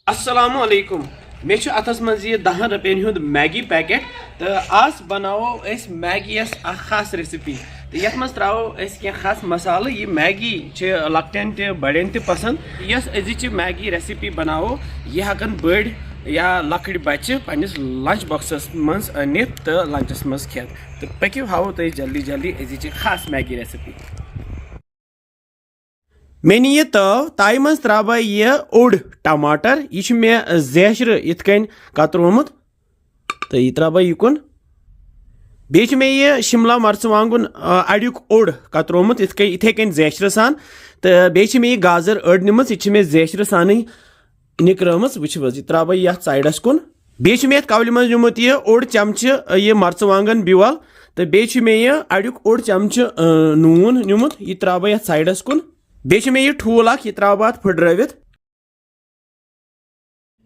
अस्सलामुअलैकुम मे अथस मज यह 10 रुपयन हुंद मैगी पैकेट तो आज बनावो मैगी खास रेसिपी तो ये मज त्रो खास मसाल यह मैगी लकटन त बड़न त पसंद यस अजिच मैगी रेसिपी बनावो यह हकन बड़ या लकड़ बच्चे पन्निस लंच बॉक्सस मज अनित तो लंचस मज खेत तो पक्यू हावो तुम जल्दी जल्दी अजिच खास मैगी रेसिपी। मे नी तव ताई मज त्रा यह ओड टमाटर यह मे जैशर इत कन कतरोमुत तो यह त्रा युकुन बे मे यह शिमला मर्चवांगुन अड़ुक ओड कतरोमुत इथे कन जैशर सान तो बे मे यह गाजर अड़ निमत यह मे जैशर सान निकरम वो त्रा ये साइडस कुन बे मे कवल मज निमुत यह ओड चमच यह मर्चवांगन बिवल तो बे मे यह अड़ुक ओड चमच नून निमुत यह त्रा ये साइडस कुन बे मे यह ठूल यह त्रा फुट्रवित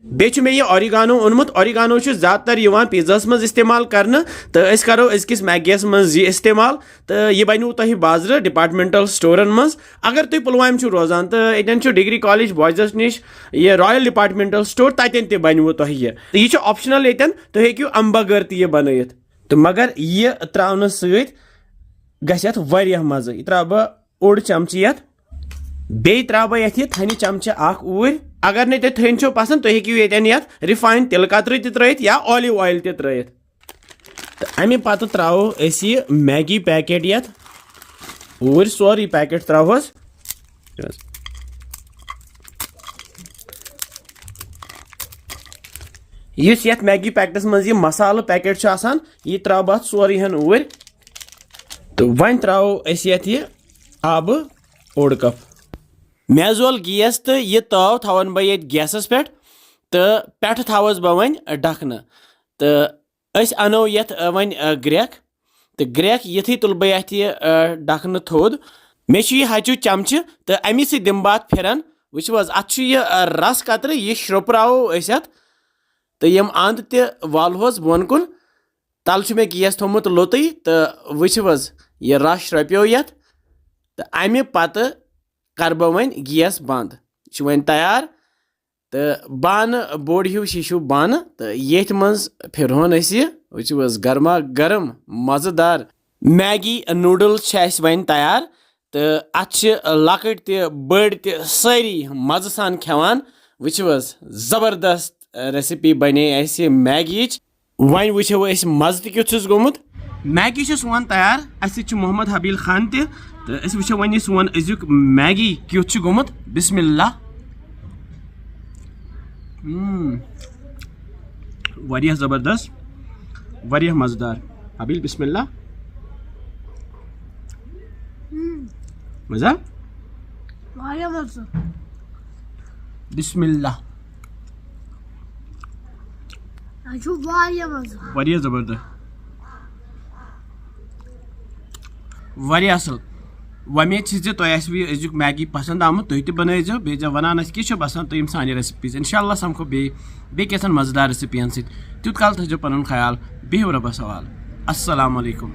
बे मे यह ऑरिगानो ओनमुत ऑरिगानो ज़्यादातर पिज़्ज़ास मज इस्तेमाल करने तो अस करो अजकिस मैगीस मज यह इस्तेमाल तो यह बनो तुम बाजार डिपार्टमेंटल स्टोरन मज अगर तुम पुलवाम रोजान तो ये डिग्री कॉलेज बॉयजस निश यह रॉयल डिपार्टमेंटल स्टोर ततन तह बनो तुम यह ऑप्शनल ये तुम हेकू अम बगैर तह बनत तो मगर यह त्रावन सत मज़ यह त्रा बह ओड चमच ये बे त्रा बह ये थनि चमच ऊर अगर ने थन छो पसंद तुम हेकू ये रिफाइन तिल कतर त्रित या ऑलिव ऑयल त्रित तो अमे पत त्रो यह मैगी पैकेट ये ऊर सोरी पैकेट त्रोहस इस ये मैगी पैकेटस मज यह मसाल पैकेट यह त्रा बह सोरी हन ऊर तो वन त्रो ये आब ओड कप मे जोल गैस तो यह तव थवन बह ये गैसस पे तो पे थवस बह वन ढकन तो अनो ये वन ग्रेक तो ग्रेक युथी तुल बह ये ढकन थोद मे यह हचू चमच तो अमी सि दिम बात फिरन वो अत रस कतर यह श्रोपरावो अत तो यम अंद तह वालहोस बोन कुन तल मे गैस थोमुत लोत तो वो यह रस श्रोपियो ये तो अमे पत कर बह वन गैस बंद वन तैयार तो बान बोड़ हिू शीशु बान तो ये मज फिरहन वो गर्मा गर्म मजेदार मैगी नूडल्स वन तैयार तो अत लकट त बड़ त सारी मज सान खेवान वो जबरदस्त रेसिपी बने मैगी वन वो मज तुथ गोमुत मैगी वन तैयार अस मोहम्मद हबील खान तो वो वन सोन अजुक मैगी क्युथ गोमुत बिस्मिल्लाह वारिया जबरदस्त वारिया मजेदार हबील बिस्मिल्लाह मजा वारिया मजा बिस्मिल्लाह वारिया जबरदस्त वारिया असल वमेद तुम अजुक मैगी पसंद आमुत तुम तह बनजो बे वनान क्या बसान तुम सानी रेसिपीज इंशाल्लाह समखो बे कैसन मजेदार रेसिपियन तुत काल थो पन ख्याल बिहु रबस हवाल अस्सलाम वालेकुम।